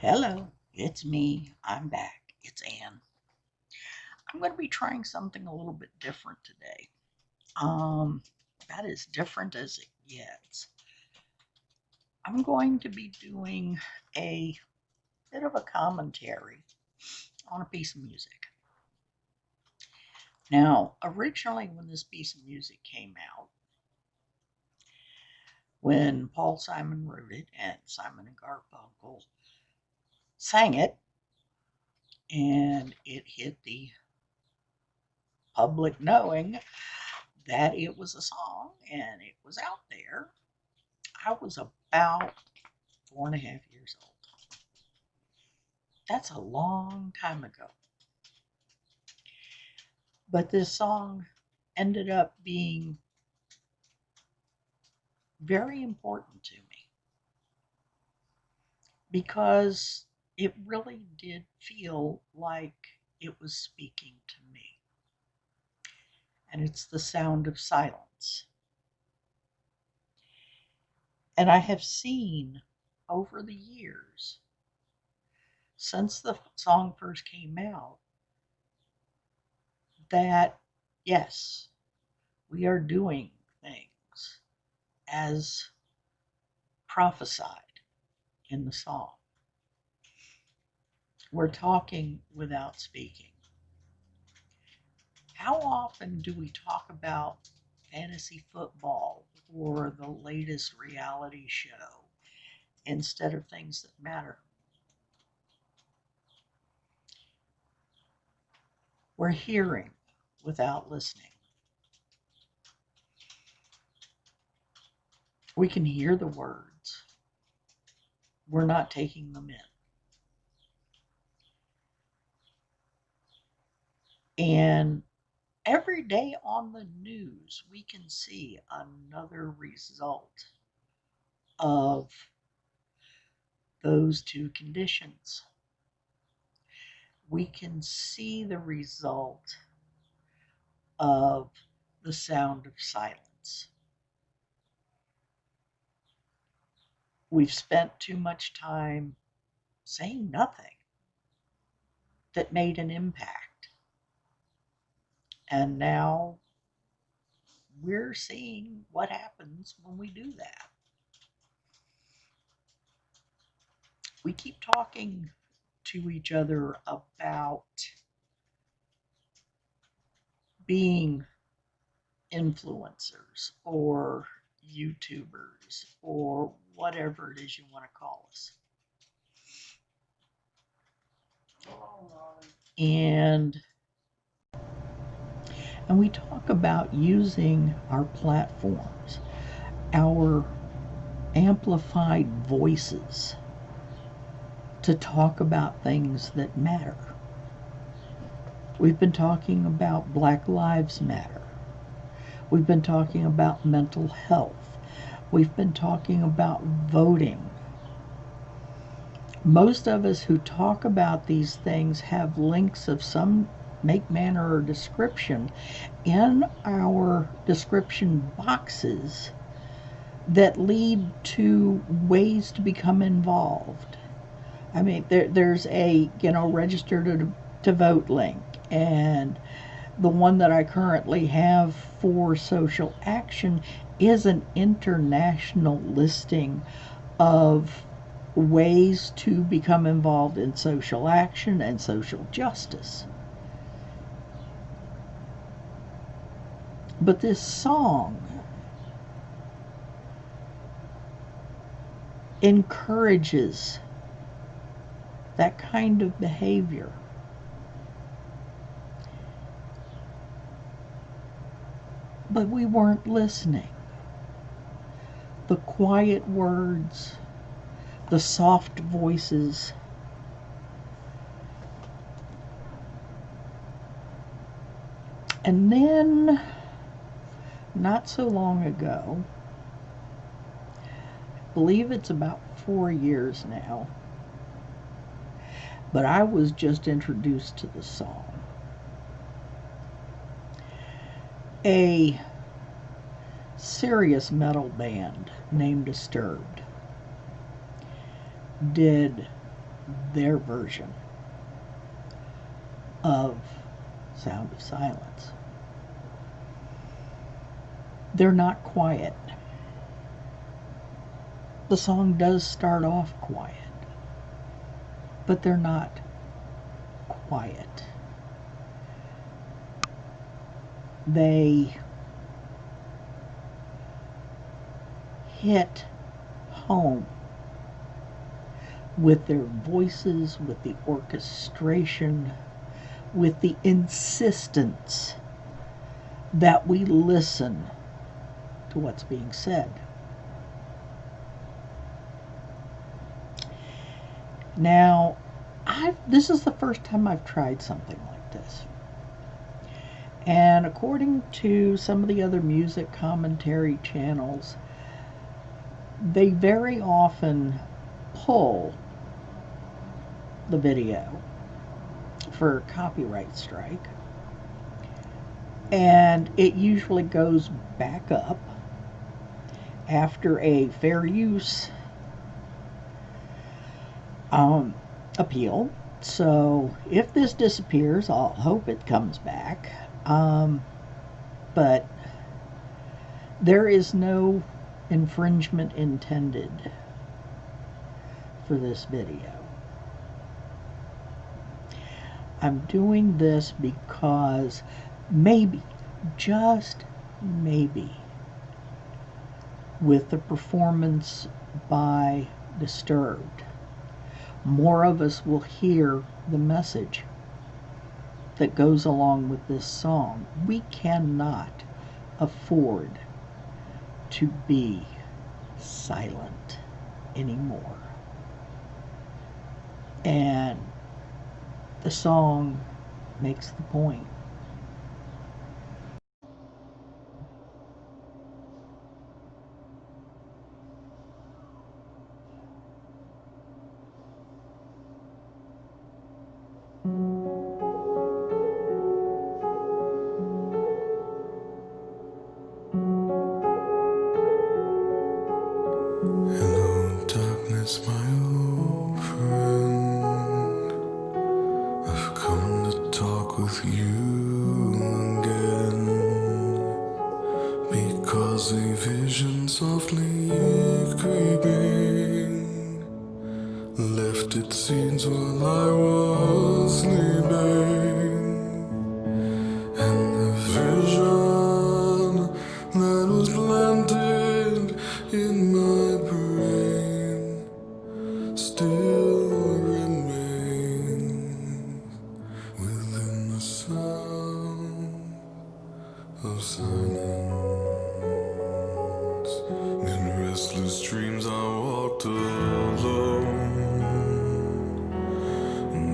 Hello, it's me. I'm back. It's Ann. I'm going to be trying something a little bit different today. About as different as it gets. I'm going to be doing a bit of a commentary on a piece of music. Now, originally, when this piece of music came out, when Paul Simon wrote it and Simon and Garfunkel sang it, and it hit the public knowing that it was a song and it was out there, I was about 4.5 years old. That's a long time ago. But this song ended up being very important to me because it really did feel like it was speaking to me. And it's the sound of silence. And I have seen over the years, since the song first came out, that yes, we are doing things as prophesied in the song. We're talking without speaking. How often do we talk about fantasy football or the latest reality show instead of things that matter? We're hearing without listening. We can hear the words. We're not taking them in. And every day on the news, we can see another result of those two conditions. We can see the result of the sound of silence. We've spent too much time saying nothing that made an impact. And now we're seeing what happens when we do that. We keep talking to each other about being influencers or YouTubers or whatever it is you want to call us. And we talk about using our platforms, our amplified voices, to talk about things that matter. We've been talking about Black Lives Matter. We've been talking about mental health. We've been talking about voting. Most of us who talk about these things have links of some make, manner, or description in our description boxes that lead to ways to become involved. I mean, there's a, register to vote link, and the one that I currently have for social action is an international listing of ways to become involved in social action and social justice. But this song encourages that kind of behavior. But we weren't listening. The quiet words, the soft voices, and then not so long ago, I believe it's about 4 years now, but I was just introduced to the song. A serious metal band named Disturbed did their version of Sound of Silence. They're not quiet. The song does start off quiet, but they're not quiet. They hit home with their voices, with the orchestration, with the insistence that we listen to what's being said. Now, this is the first time I've tried something like this. And according to some of the other music commentary channels, they very often pull the video for copyright strike. And it usually goes back up after a fair use appeal. So if this disappears, I'll hope it comes back. But there is no infringement intended for this video. I'm doing this because maybe, just maybe, with the performance by Disturbed, more of us will hear the message that goes along with this song. We cannot afford to be silent anymore. And the song makes the point. Hello, darkness, my old friend. I've come to talk with you again, because a vision softly creeping left its scenes while I was sleeping, and the vision that was planted in my brain still remains within the sound of silence. In restless dreams I walked alone,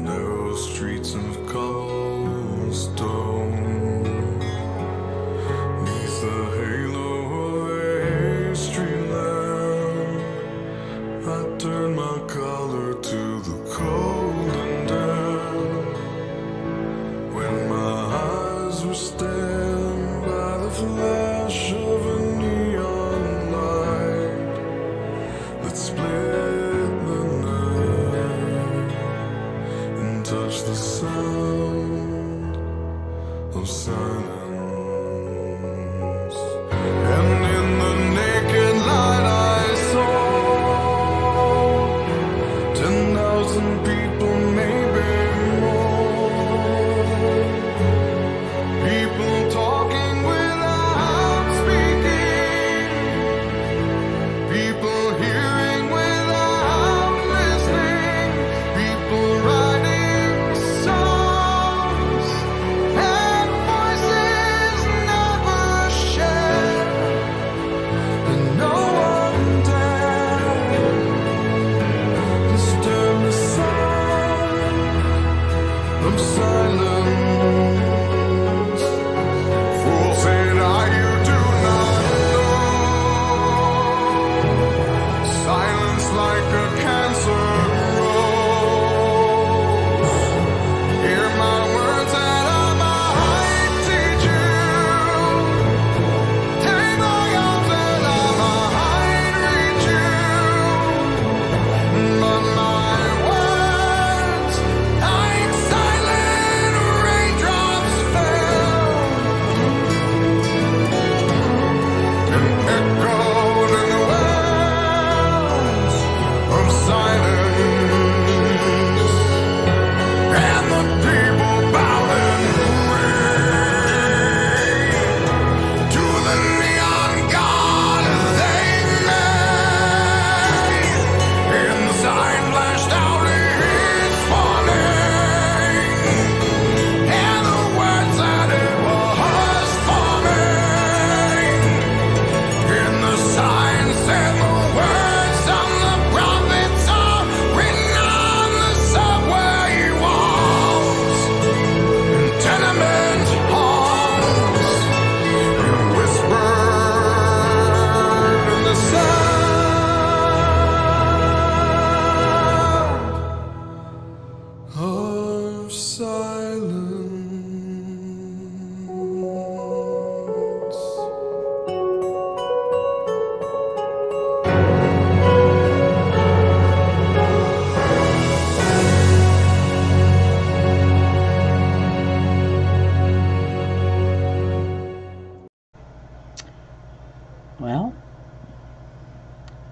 narrow streets of cobblestone, neath the halo of a street lamp. I turned my collar to the cold and damp, when my eyes were stabbed by the flash of a neon light that split the night and touched the sound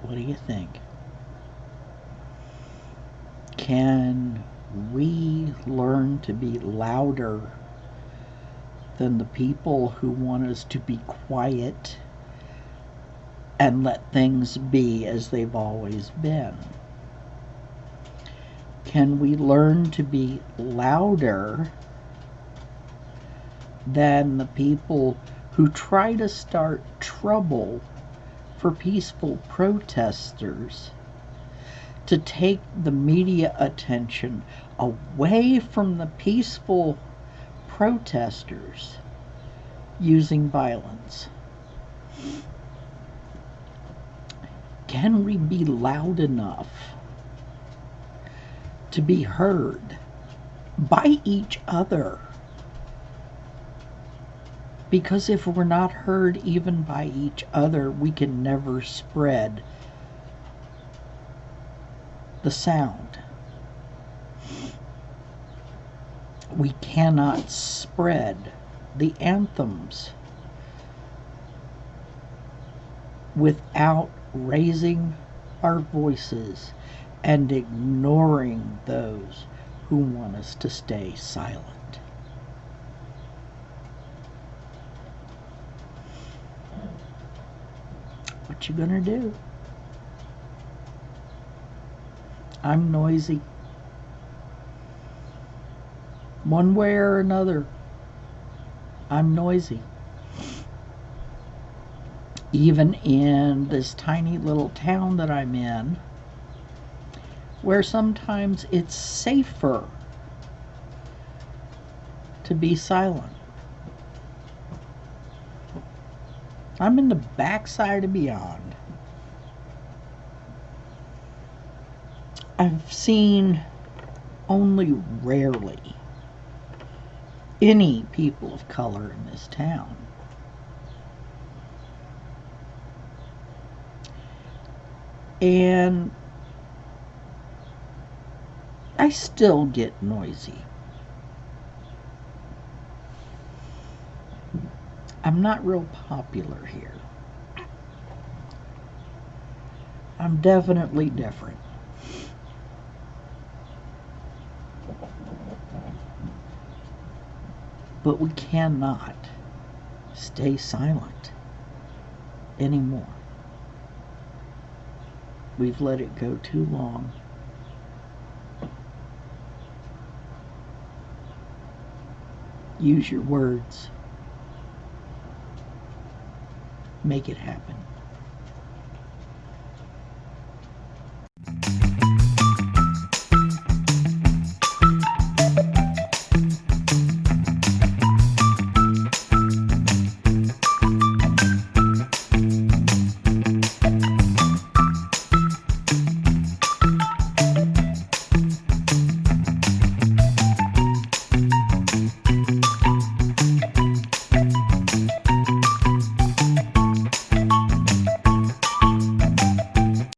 What do you think? Can we learn to be louder than the people who want us to be quiet and let things be as they've always been? Can we learn to be louder than the people who try to start trouble for peaceful protesters, to take the media attention away from the peaceful protesters using violence? Can we be loud enough to be heard by each other? Because if we're not heard even by each other, we can never spread the sound. We cannot spread the anthems without raising our voices and ignoring those who want us to stay silent. What you gonna do? I'm noisy. One way or another, I'm noisy. Even in this tiny little town that I'm in, where sometimes it's safer to be silent. I'm in the backside of beyond. I've seen only rarely any people of color in this town. And I still get noisy. I'm not real popular here. I'm definitely different. But we cannot stay silent anymore. We've let it go too long. Use your words. Make it happen.